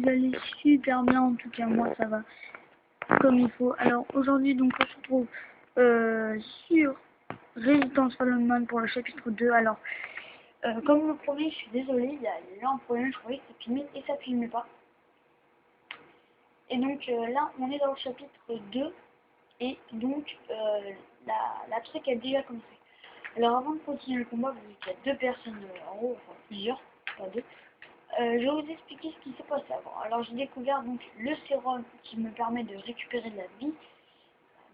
vous allez super bien, en tout cas moi ça va comme il faut. Alors aujourd'hui donc on se retrouve sur Résistance Fallen Man pour le chapitre 2. Alors comme le premier, je suis désolée, il y a eu un problème, je croyais que ça filmait et ça filmait pas. Et donc là on est dans le chapitre 2 et donc la truc a déjà commencé. Alors avant de continuer le combat, vous voyez qu'il y a deux personnes en haut, enfin plusieurs, pas deux. Je vais vous expliquer ce qui s'est passé avant. Alors j'ai découvert donc le sérum qui me permet de récupérer de la vie.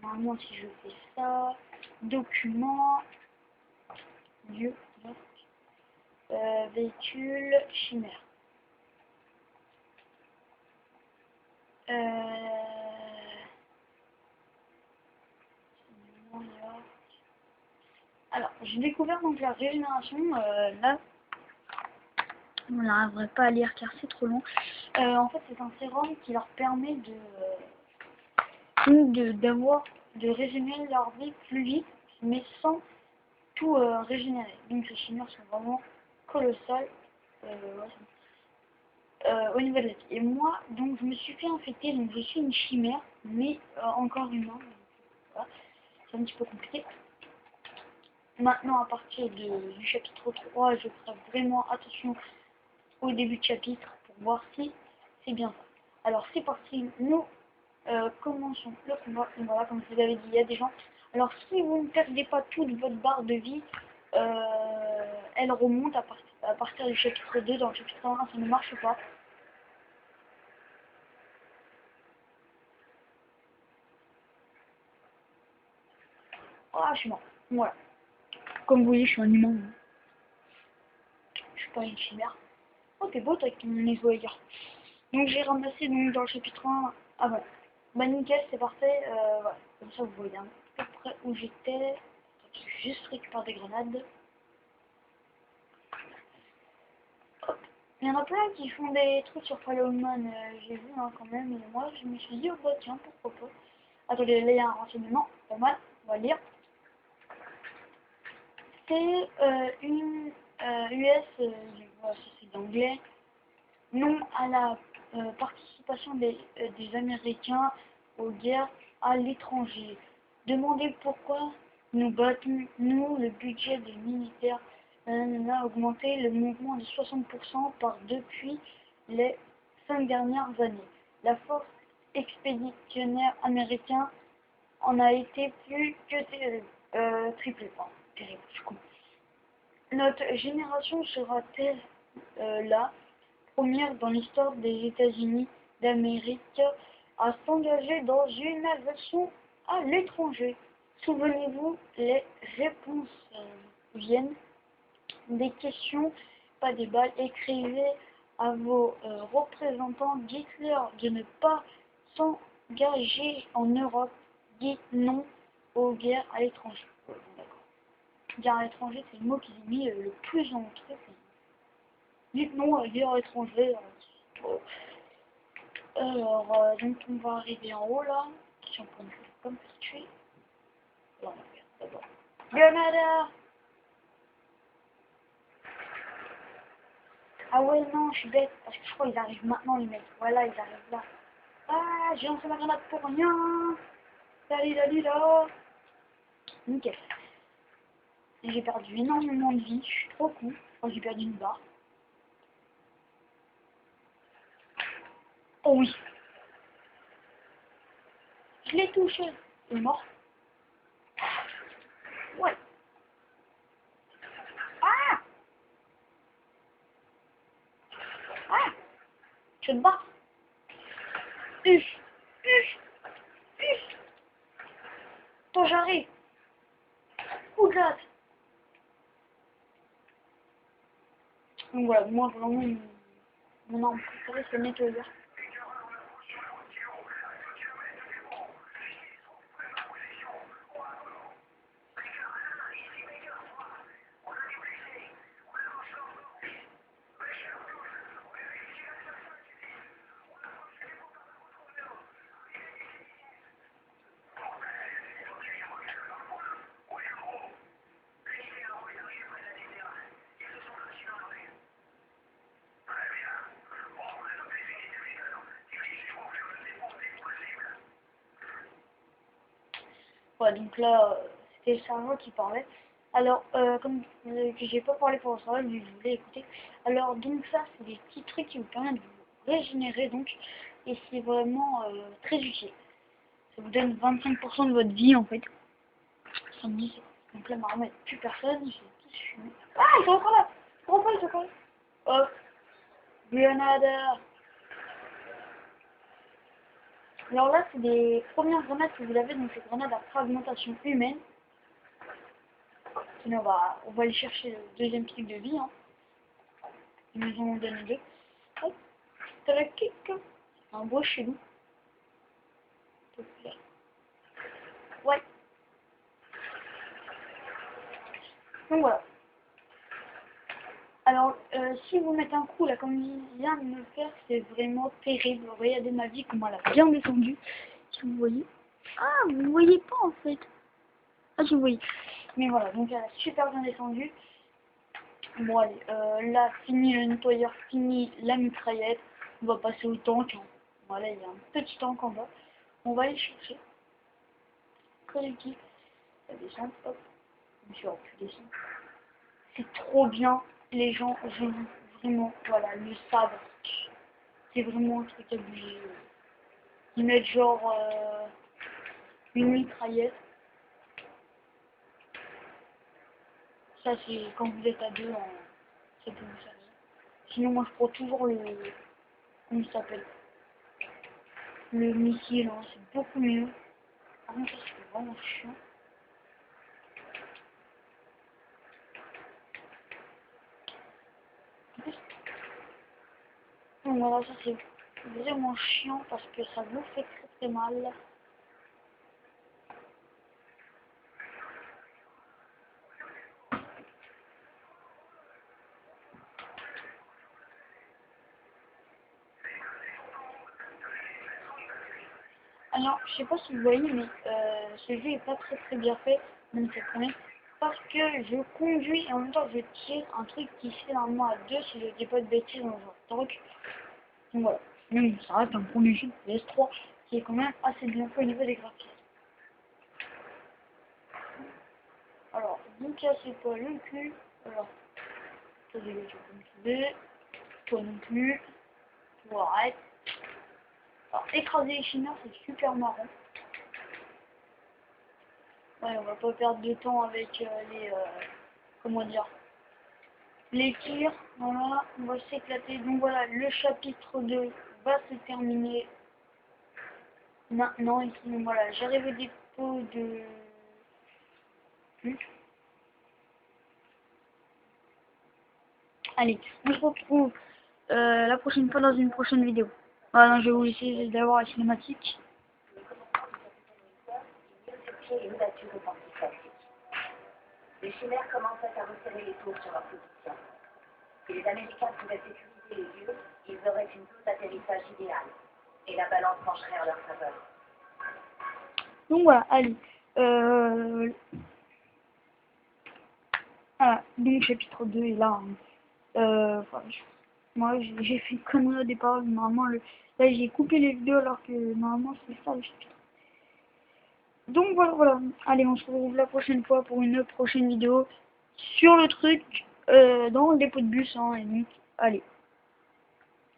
Normalement si je fais ça, document, lieu, véhicule, chimère. Alors j'ai découvert donc la régénération, là on n'arriverait pas à lire car c'est trop long. En fait c'est un sérum qui leur permet de régénérer leur vie plus vite, mais sans tout régénérer. Donc les chimères sont vraiment colossales au niveau de la vie. Et moi, donc je me suis fait infecter, donc je suis une chimère, mais encore humain. Voilà. C'est un petit peu compliqué. Maintenant, à partir du chapitre 3, je ferai vraiment attention au début de chapitre pour voir si c'est bien ça. Alors c'est parti, nous commençons le combat. Et voilà, comme je vous avais dit, il y a des gens. Alors si vous ne perdez pas toute votre barre de vie, elle remonte à partir du chapitre 2. Dans le chapitre 1, ça ne marche pas. Ah, je suis mort. Voilà. Comme vous voyez, je suis un humain. Je suis pas une chimère. Oh, t'es beau avec ton nettoyer. Donc j'ai ramassé donc, dans le chapitre 1. Ah voilà. Bah nickel, c'est parfait. Voilà. Comme ça, vous voyez à peu près où j'étais. Je vais juste récupérer des grenades. Hop. Il y en a plein qui font des trucs sur Fallen Man, j'ai vu hein, quand même. Et moi, je me suis dit, oh bah tiens, pourquoi pas. Attendez, là il y a un renseignement. Pas mal. On va lire. C'est une US, voilà, c'est d'anglais, non à la participation des Américains aux guerres à l'étranger. Demandez pourquoi nous battons, nous, le budget des militaires a augmenté le mouvement de 60% par depuis les 5 dernières années. La force expéditionnaire américaine en a été plus que triplée. Enfin, terrible, je comprends. Notre génération sera-t-elle la première dans l'histoire des États-Unis d'Amérique à s'engager dans une aviation à l'étranger? Souvenez-vous, les réponses viennent des questions, pas des balles. Écrivez à vos représentants, dites-leur de ne pas s'engager en Europe. Dites non aux guerres à l'étranger. Guerre à l'étranger, c'est le mot qu'ils ont mis le plus dans le truc. Dites non à la guerre à l'étranger. Alors, donc on va arriver en haut là. Si on prend comme tuer. Là, on va faire d'abord. Grenada! Ah ouais, non, je suis bête. Parce que je crois qu'ils arrivent maintenant, les mecs. Voilà, ils arrivent là. Ah, j'ai lancé ma grenade pour rien. Là. Nickel. J'ai perdu énormément de vie. Je suis trop con. J'ai perdu une barre. Oh oui. Je l'ai touché. Il est mort. Ouais. Ah! Ah! Je te bats. Uf. Toi, j'arrive. Coup de latte. Donc voilà, moi vraiment, mon arme préférée c'est le nettoyeur. Ouais, donc là, c'était le serveur qui parlait. Alors, comme que j'ai pas parlé pour le serveur, mais je voulais écouter. Alors, donc ça, c'est des petits trucs qui vous permettent de vous régénérer, donc. Et c'est vraiment très utile. Ça vous donne 25% de votre vie, en fait. 70. Donc là, normalement, il n'y a plus personne. J'ai tous fumé. Ah, ils sont encore là. Pourquoi ils sont encore là? Oh, grenade. Alors là, c'est des premières grenades que vous avez, donc c'est grenades à fragmentation humaine. Sinon, on va aller chercher le deuxième type de vie. Hein. Ils nous en ont donné deux. Hop, t'as la kick. Un beau chez nous. S'il te plaît. Ouais. Donc voilà. Alors, si vous mettez un coup là, comme il vient de me le faire, c'est vraiment terrible. Regardez ma vie, comment elle a bien descendu. Si vous voyez. Ah, vous voyez pas en fait. Ah, si vous voyez. Mais voilà, donc elle a super bien descendu. Bon, allez, là, fini le nettoyeur, fini la mitraillette. On va passer au tank. Hein. Voilà, il y a un petit tank en bas. On va aller chercher. Collectif. Ça descend, hop. Je suis pu descendre. C'est trop bien. Les gens, vraiment, voilà, le sabre. C'est vraiment un truc abusé. Ils mettent genre une mitraillette. Ça, c'est quand vous êtes à deux, ça peut vous servir. Sinon, moi, je prends toujours le... Comment ça s'appelle? Le missile, hein, c'est beaucoup mieux. Par contre, ça, c'est vraiment chiant. Donc voilà, ça, c'est vraiment chiant parce que ça vous fait très très mal. Alors, je sais pas si vous voyez, mais ce jeu est pas très très bien fait, même cette année, parce que je conduis et en même temps je tire un truc qui se fait normalement à deux si je dis pas de bêtises dans un truc. Donc voilà, même ça reste un premier jeu de PS3 qui est quand même assez bien fait au niveau des graphismes. Alors, vous cassez pas le cul, alors, toi dégage, tu peux me tuer, toi non plus, toi arrête. Alors, écraser les Chinois, c'est super marrant. Ouais, on va pas perdre de temps avec les... comment dire, les tirs. Voilà, on va s'éclater. Donc voilà, le chapitre 2 va se terminer maintenant. Ici, donc voilà, j'arrive au dépôt de... Allez, on se retrouve la prochaine fois dans une prochaine vidéo. Voilà, je vais vous laisser d'avoir la cinématique. Les chimères commençaient à resserrer les tours sur leur position. Si les Américains pouvaient sécuriser les lieux, ils auraient une zone d'atterrissage idéale. Et la balance pencherait en leur faveur. Donc voilà, allez. Voilà, donc chapitre 2 est là. Hein. Enfin, moi j'ai fait une connerie au départ. Normalement, là j'ai coupé les vidéos alors que normalement c'est ça le chapitre. Donc voilà, voilà. Allez, on se retrouve la prochaine fois pour une prochaine vidéo sur le truc dans le dépôt de bus. Hein, et donc, allez,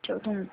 ciao tout le monde.